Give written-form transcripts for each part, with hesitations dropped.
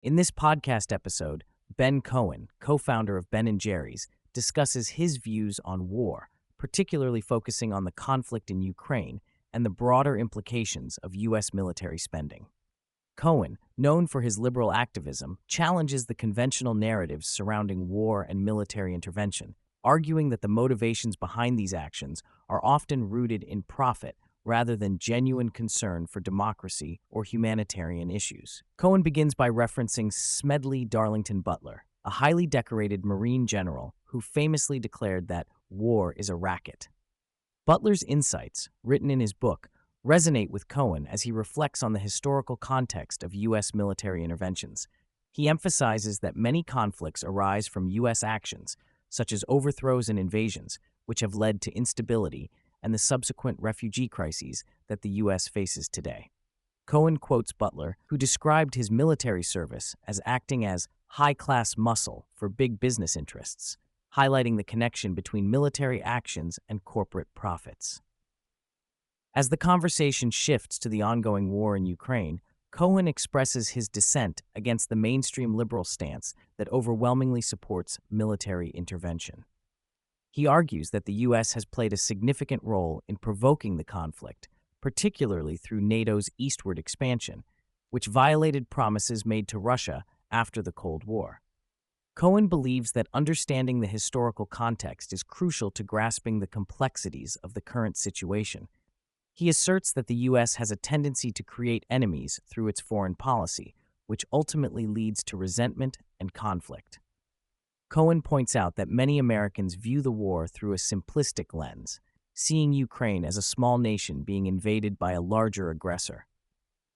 In this podcast episode, Ben Cohen, co-founder of Ben & Jerry's, discusses his views on war, particularly focusing on the conflict in Ukraine and the broader implications of U.S. military spending. Cohen, known for his liberal activism, challenges the conventional narratives surrounding war and military intervention, arguing that the motivations behind these actions are often rooted in profit rather than genuine concern for democracy or humanitarian issues. Cohen begins by referencing Smedley Butler, a highly decorated Marine general who famously declared that war is a racket. Butler's insights, written in his book, resonate with Cohen as he reflects on the historical context of U.S. military interventions. He emphasizes that many conflicts arise from U.S. actions, such as overthrows and invasions, which have led to instability and the subsequent refugee crises that the U.S. faces today. Cohen quotes Butler, who described his military service as acting as high-class muscle for big business interests, highlighting the connection between military actions and corporate profits. As the conversation shifts to the ongoing war in Ukraine, Cohen expresses his dissent against the mainstream liberal stance that overwhelmingly supports military intervention. He argues that the U.S. has played a significant role in provoking the conflict, particularly through NATO's eastward expansion, which violated promises made to Russia after the Cold War. Cohen believes that understanding the historical context is crucial to grasping the complexities of the current situation. He asserts that the U.S. has a tendency to create enemies through its foreign policy, which ultimately leads to resentment and conflict. Cohen points out that many Americans view the war through a simplistic lens, seeing Ukraine as a small nation being invaded by a larger aggressor.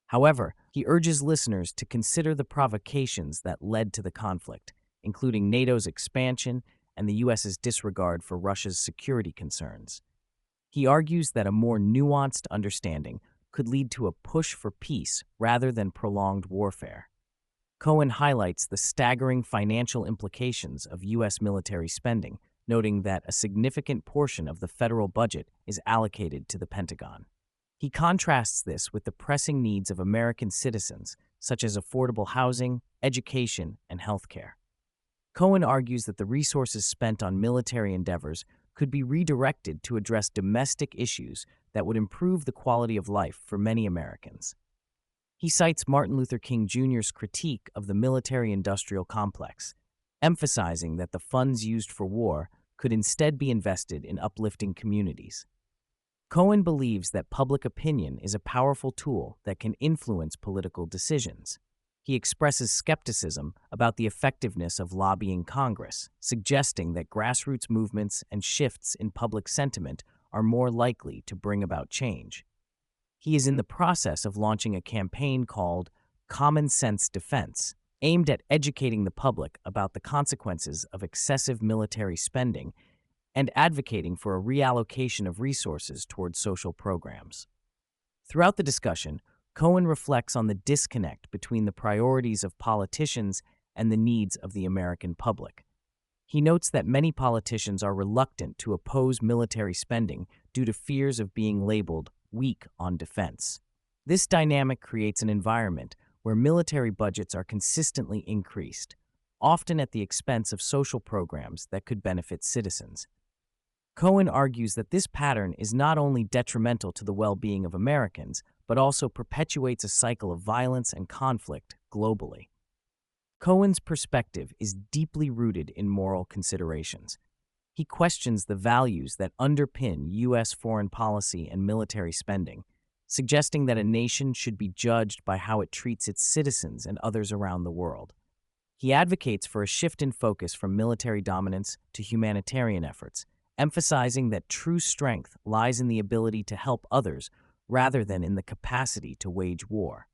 However, he urges listeners to consider the provocations that led to the conflict, including NATO's expansion and the U.S.'s disregard for Russia's security concerns. He argues that a more nuanced understanding could lead to a push for peace rather than prolonged warfare. Cohen highlights the staggering financial implications of U.S. military spending, noting that a significant portion of the federal budget is allocated to the Pentagon. He contrasts this with the pressing needs of American citizens, such as affordable housing, education, and healthcare. Cohen argues that the resources spent on military endeavors could be redirected to address domestic issues that would improve the quality of life for many Americans. He cites Martin Luther King Jr.'s critique of the military-industrial complex, emphasizing that the funds used for war could instead be invested in uplifting communities. Cohen believes that public opinion is a powerful tool that can influence political decisions. He expresses skepticism about the effectiveness of lobbying Congress, suggesting that grassroots movements and shifts in public sentiment are more likely to bring about change. He is in the process of launching a campaign called Common Sense Defense, aimed at educating the public about the consequences of excessive military spending and advocating for a reallocation of resources towards social programs. Throughout the discussion, Cohen reflects on the disconnect between the priorities of politicians and the needs of the American public. He notes that many politicians are reluctant to oppose military spending due to fears of being labeled weak on defense. This dynamic creates an environment where military budgets are consistently increased, often at the expense of social programs that could benefit citizens. Cohen argues that this pattern is not only detrimental to the well-being of Americans, but also perpetuates a cycle of violence and conflict globally. Cohen's perspective is deeply rooted in moral considerations. He questions the values that underpin U.S. foreign policy and military spending, suggesting that a nation should be judged by how it treats its citizens and others around the world. He advocates for a shift in focus from military dominance to humanitarian efforts, emphasizing that true strength lies in the ability to help others rather than in the capacity to wage war.